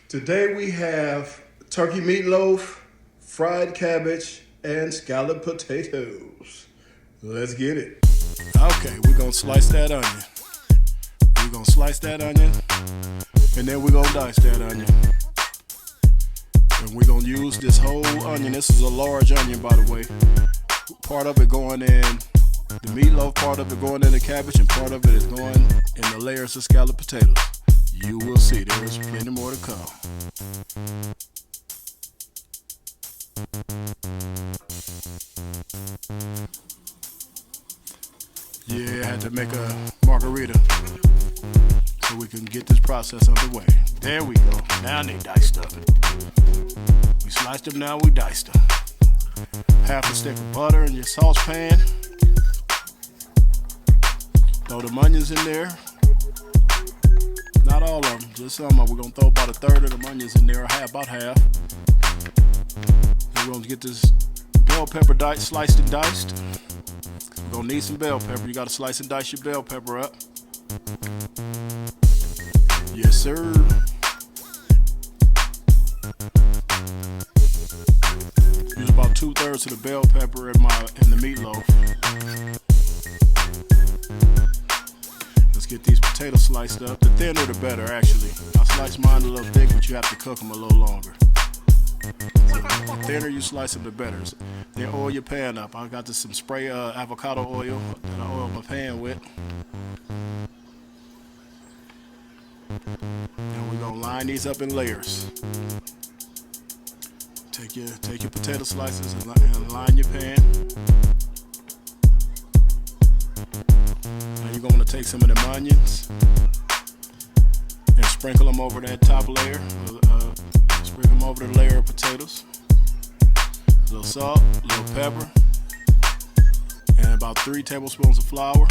Today we have turkey meatloaf, fried cabbage, and scalloped potatoes. Let's get it. Okay, we're gonna slice that onion. We're gonna slice that onion, and then we're gonna dice that onion. And we're gonna use this whole onion. This is a large onion, by the way. Part of it going in the meatloaf, part of it going in the cabbage, and part of it is going in the layers of scalloped potatoes. You will see there is plenty more to come. Yeah, I had to make a margarita so we can get this process underway. There we go. Now they diced up. We sliced them, now we diced them. Half a stick of butter in your saucepan. Throw the onions in there. Not all of them, just some. We're gonna throw about a third of the onions in there, about half. Then we're gonna get this bell pepper sliced and diced. We're gonna need some bell pepper. You gotta slice and dice your bell pepper up. Yes, sir. Use about 2/3 of the bell pepper in the meatloaf. Let's get these potatoes sliced up. The thinner the better, actually. I slice mine a little thick, but you have to cook them a little longer. So the thinner you slice them, the better. Then oil your pan up. I got this some spray avocado oil that I oil my pan with. And we're gonna line these up in layers. Take your potato slices and line your pan. Now you're gonna take some of them onions and sprinkle them over that top layer. Sprinkle them over the layer of potatoes. A little salt, a little pepper, and about 3 tablespoons of flour.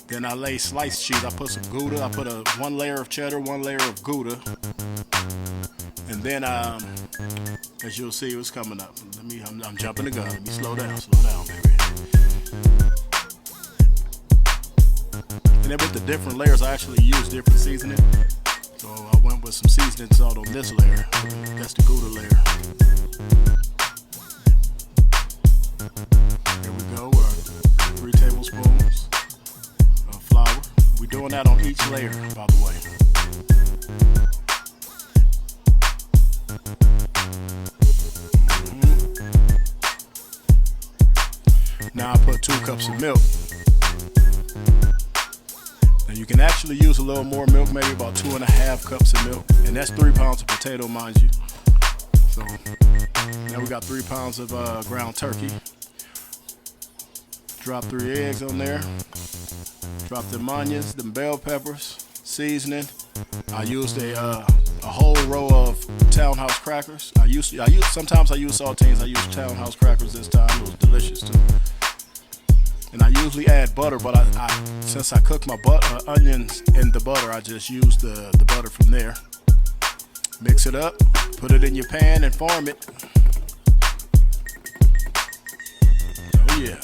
Then I lay sliced cheese. I put some Gouda. I put one layer of cheddar, one layer of Gouda. And then, as you'll see, what's coming up. I'm jumping the gun. Let me slow down, baby. And then with the different layers, I actually use different seasoning. So I went with some seasoning salt on this layer. That's the Gouda layer. Here we go. 3 tablespoons of flour. We're doing that on each layer, by the way. Now I put 2 cups of milk. And you can actually use a little more milk, maybe about 2.5 cups of milk. And that's 3 pounds of potato, mind you. So now we got 3 pounds of ground turkey. Drop 3 eggs on there. Drop them onions, them bell peppers, seasoning. I used a whole row of Townhouse crackers. Sometimes I use saltines. I use Townhouse crackers this time. It was delicious too. And I usually add butter, but since I cook my onions in the butter, I just use the butter from there. Mix it up, put it in your pan and form it. Oh yeah.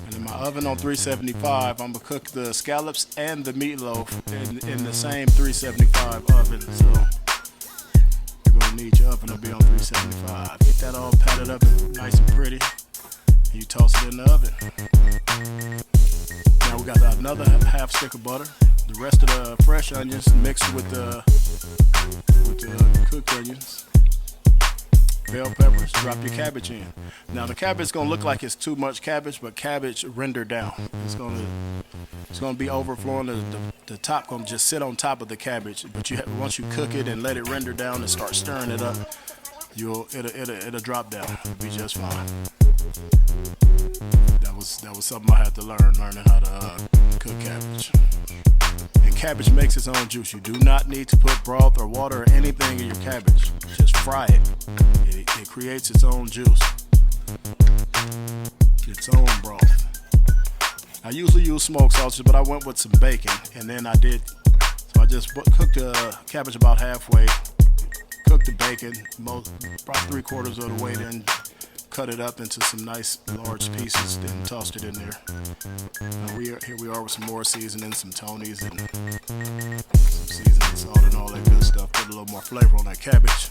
And in my oven on 375, I'm gonna cook the scallops and the meatloaf in the same 375 oven. So you're gonna need your oven to be on 375. Get that all patted up and nice and pretty. And you toss it in the oven. Now we got another half stick of butter. The rest of the fresh onions mixed with the cooked onions. Bell peppers, drop your cabbage in. Now the cabbage is gonna look like it's too much cabbage, but cabbage render down. It's gonna be overflowing. The top gonna just sit on top of the cabbage. But once you cook it and let it render down and start stirring it up, it'll drop down. It'll be just fine. That was something I had to learning how to cook cabbage. And cabbage makes its own juice. You do not need to put broth or water or anything in your cabbage. Just fry it. It creates its own juice. Its own broth. I usually use smoked sausage, but I went with some bacon. And then I just cooked the cabbage about halfway. Cooked the bacon, about 3/4 of the way, then cut it up into some nice large pieces, then tossed it in there. Here we are with some more seasoning, some Tony's and some seasoning, salt and all that good stuff. Put a little more flavor on that cabbage.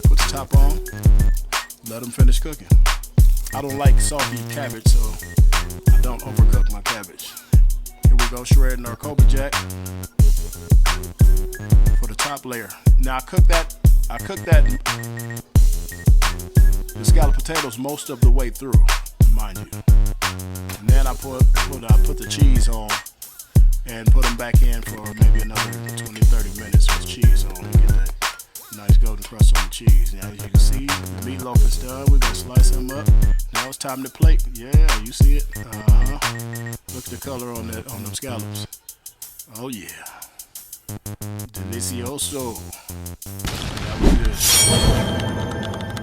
Put the top on, let them finish cooking. I don't like salty cabbage, so I don't overcook my cabbage. Here we go, shredding our Kobe Jack for the top layer. Now I cook that the scallop potatoes most of the way through, mind you. And then I put the cheese on and put them back in for maybe another 20-30 minutes with cheese on to get that nice golden crust on the cheese. Now as you can see, the meatloaf is done. We're gonna slice them up. Now it's time to plate. Yeah, you see it. Look at the color on them scallops. Oh yeah, delicioso. That was good.